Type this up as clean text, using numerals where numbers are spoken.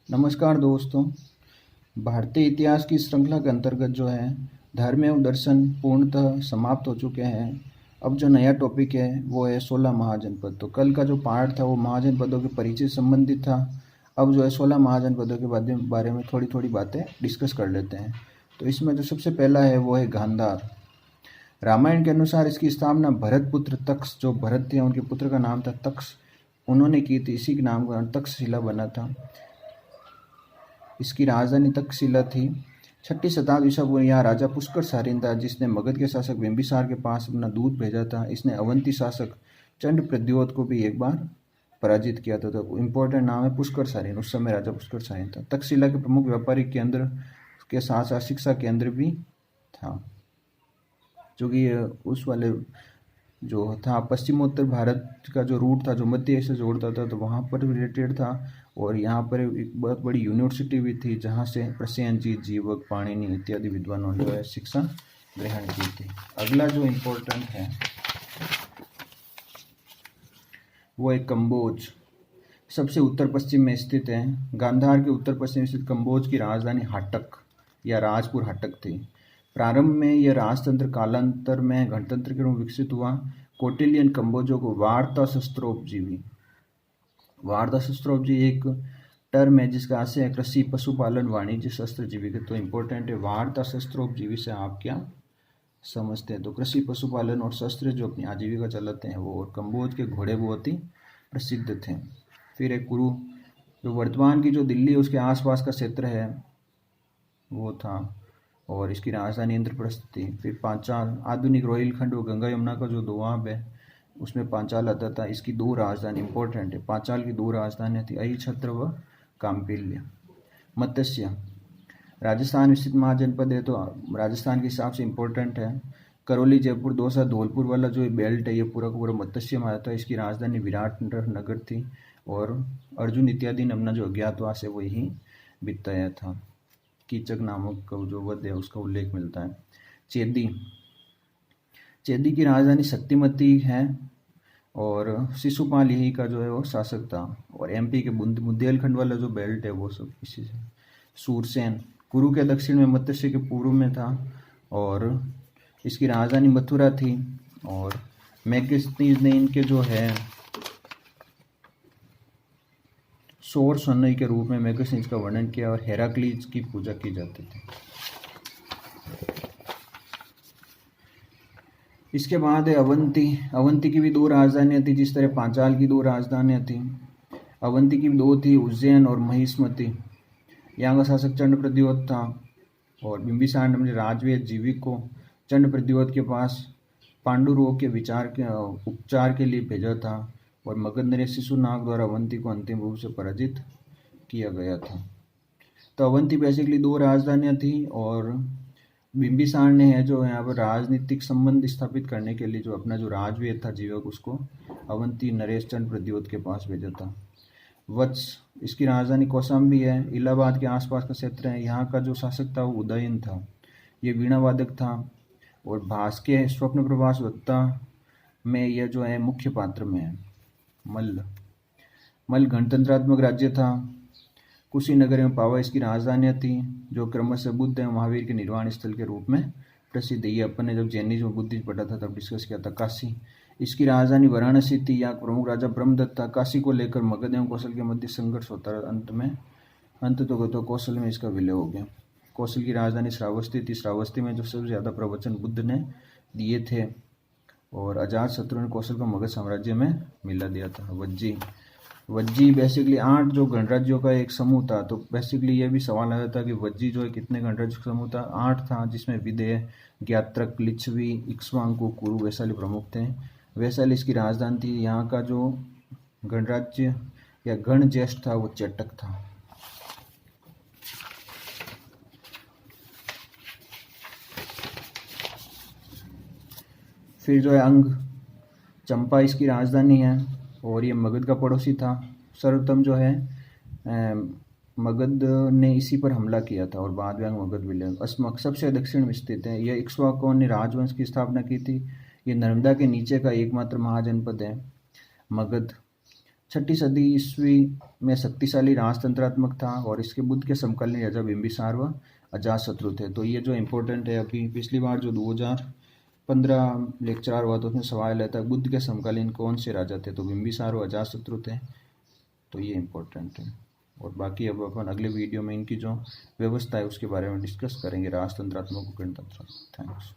नमस्कार दोस्तों। भारतीय इतिहास की श्रृंखला के अंतर्गत जो है धर्म एवं दर्शन पूर्णतः समाप्त हो चुके हैं। अब जो नया टॉपिक है वो है 16 महाजनपद। तो कल का जो पार्ट था वो महाजनपदों के परिचय संबंधित था। अब जो है 16 महाजनपदों के बारे में थोड़ी थोड़ी बातें डिस्कस कर लेते हैं। तो इसमें जो सबसे पहला है वो है गांधार। रामायण के अनुसार इसकी स्थापना भरतपुत्र तक्ष, जो भरत थे उनके पुत्र का नाम था तक्ष, उन्होंने की थी। इसी के नाम का तक्षशिला बना था। इसकी राजधानी तक्षशिला थी। 6ठी शताब्दी ईसा पूर्व यहाँ राजा पुष्कर सारिन था, जिसने मगध के शासक बिंबिसार के पास अपना दूत भेजा था। इसने अवंती शासक चंड प्रद्योत को भी एक बार पराजित किया था। तो इम्पोर्टेंट नाम है पुष्कर सारिन, उस समय राजा पुष्कर सारिन था। तक्षशिला के प्रमुख व्यापारिक केंद्र के साथ साथ शिक्षा केंद्र भी था, जो कि उस वाले जो था पश्चिमोत्तर भारत का जो रूट था, जो मध्य एशिया जोड़ता था, तो वहाँ पर रिलेटेड था। और यहाँ पर एक बहुत बड़ी यूनिवर्सिटी भी थी, जहाँ से प्रसेनजीत, जीवक, पाणिनि इत्यादि विद्वानों ने जो है शिक्षा ग्रहण की थी। अगला जो इम्पोर्टेंट है वो है कंबोज। सबसे उत्तर पश्चिम में स्थित है। गांधार के उत्तर पश्चिम स्थित कंबोज की राजधानी हाटक या राजपुर हाटक थी। प्रारंभ में यह राजतंत्र कालांतर में गणतंत्र के रूप में विकसित हुआ। कौटिल्यन कंबोजों को वार्ता शस्त्रोपजीवी, वार्ता शस्त्रोपजीवी एक टर्म है जिसका आशय है कृषि, पशुपालन, वाणिज्य, शस्त्र, जीविका। तो इम्पोर्टेंट है वार्ता शस्त्रोपजीवी से आप क्या समझते हैं। तो कृषि, पशुपालन और शस्त्र जो अपनी आजीविका चलाते हैं वो। और कंबोज के घोड़े बहुत ही प्रसिद्ध थे। फिर एक कुरु, जो वर्तमान की जो दिल्ली उसके आसपास का क्षेत्र है वो था, और इसकी राजधानी इंद्रप्रस्थ थी। फिर पांचाल, आधुनिक रोहिलखंड व गंगा यमुना का जो दोआब है उसमें पांचाल आता था। इसकी दो राजधानी इंपॉर्टेंट है, पांचाल की दो राजधानियाँ थी, अहिछत्र व काम्पिल्य। मत्स्य, राजस्थान स्थित महाजनपद है, तो राजस्थान के हिसाब से इम्पोर्टेंट है। करौली, जयपुर, दौसा, धौलपुर वाला जो बेल्ट है ये पूरा का पूरा मत्स्य में आता है। इसकी राजधानी विराट नगर थी, और अर्जुन इत्यादि ने अपना जो अज्ञातवास है वो यहीं बिताया था। कीचक नामक का जो वध है उसका उल्लेख मिलता है। चेदी, चेदी की राजधानी शक्तिमती है, और शिशुपाल यही का जो है वो शासक था। और एमपी के बुंदेलखंड वाला जो बेल्ट है वो सब इसी से। सूरसेन, कुरु के दक्षिण में, मत्स्य के पूर्व में था, और इसकी राजधानी मथुरा थी। और मैगस्थनीज ने इनके जो है सौर सन्नई के रूप में मैगस्थनीज का वर्णन किया, और हेराक्लीज की पूजा की जाती थी। इसके बाद है अवंती। अवंती की भी दो राजधानियां थी, जिस तरह पांचाल की दो राजधानियां थी। अवंती की दो थी, उज्जैन और महिष्मति। यहाँ का शासक चंड प्रद्योत था, और बिंबिसार ने राजवेद जीविक को चंड प्रद्योत के पास पांडु रोग के उपचार के लिए भेजा था, और मगध नरेश शिशुनाग द्वारा अवंती को अंतिम रूप से पराजित किया गया था। तो अवंती बेसिकली दो राजधानियां थी, और बिंबिसार ने है जो यहाँ पर राजनीतिक संबंध स्थापित करने के लिए जो अपना जो राजवेद था जीवक उसको अवंती नरेश चंद प्रद्योत के पास भेजा था। वत्स, इसकी राजधानी कौशाम्बी है। इलाहाबाद के आसपास का क्षेत्र है। यहाँ का जो शासक था वो उदयन था, ये वीणा वादक था। और भास के स्वप्न प्रभास वत्ता में यह जो है मुख्य पात्र में है। मल्ल गणतंत्रात्मक राज्य था। कुशीनगर एवं पावा इसकी राजधानियाँ थी, जो क्रमशः बुद्ध एवं महावीर के निर्वाण स्थल के रूप में प्रसिद्ध है। ये अपन ने जब जैनिज्म बुद्धिज्म पढ़ा था तब डिस्कस किया था। काशी, इसकी राजधानी वाराणसी थी। यहाँ प्रमुख राजा ब्रह्मदत्त था। काशी को लेकर मगध एवं कौशल के मध्य संघर्ष होता रहा। अंत तो कौशल में इसका विलय हो गया। कौशल की राजधानी श्रावस्ती थी। श्रावस्ती में जो सबसे ज़्यादा प्रवचन बुद्ध ने दिए थे, और अजात शत्रु ने कौशल को मगध साम्राज्य में मिला दिया था। वज्जी बेसिकली 8 जो गणराज्यों का एक समूह था। तो बेसिकली ये भी सवाल आया था कि वज्जी जो है कितने गणराज्य का समूह था। 8 था, जिसमें विदेह, ज्ञात्रक, लिच्छवी, इक्ष्वाकु, कुरु, वैशाली प्रमुख थे। वैशाली इसकी राजधानी थी। यहाँ का जो गणराज्य या गण ज्येष्ठ था वो चेटक था। फिर जो है अंग, चंपा इसकी राजधानी है, और ये मगध का पड़ोसी था। सर्वप्रथम जो है मगध ने इसी पर हमला किया था, और बाद में मगध विलय। अस्मक सबसे दक्षिण में स्थित है। यह इक्ष्वाकुओं ने राजवंश की स्थापना की थी। ये नर्मदा के नीचे का एकमात्र महाजनपद है। मगध छठी सदी ईस्वी में शक्तिशाली राजतंत्रात्मक था और इसके बुद्ध के समकालीन राजा बिंबिसार व अजातशत्रु थे। तो ये जो इम्पोर्टेंट है, अभी पिछली बार जो 2015 लेक्चर हुआ तो उसमें सवाल आया था बुद्ध के समकालीन कौन से राजा थे, तो बिंबिसार व अजातशत्रु थे। तो ये इम्पोर्टेंट है। और बाकी अब अपन अगले वीडियो में इनकी जो व्यवस्था है उसके बारे में डिस्कस करेंगे, राजतंत्रात्मक गणतंत्र। थैंक्स।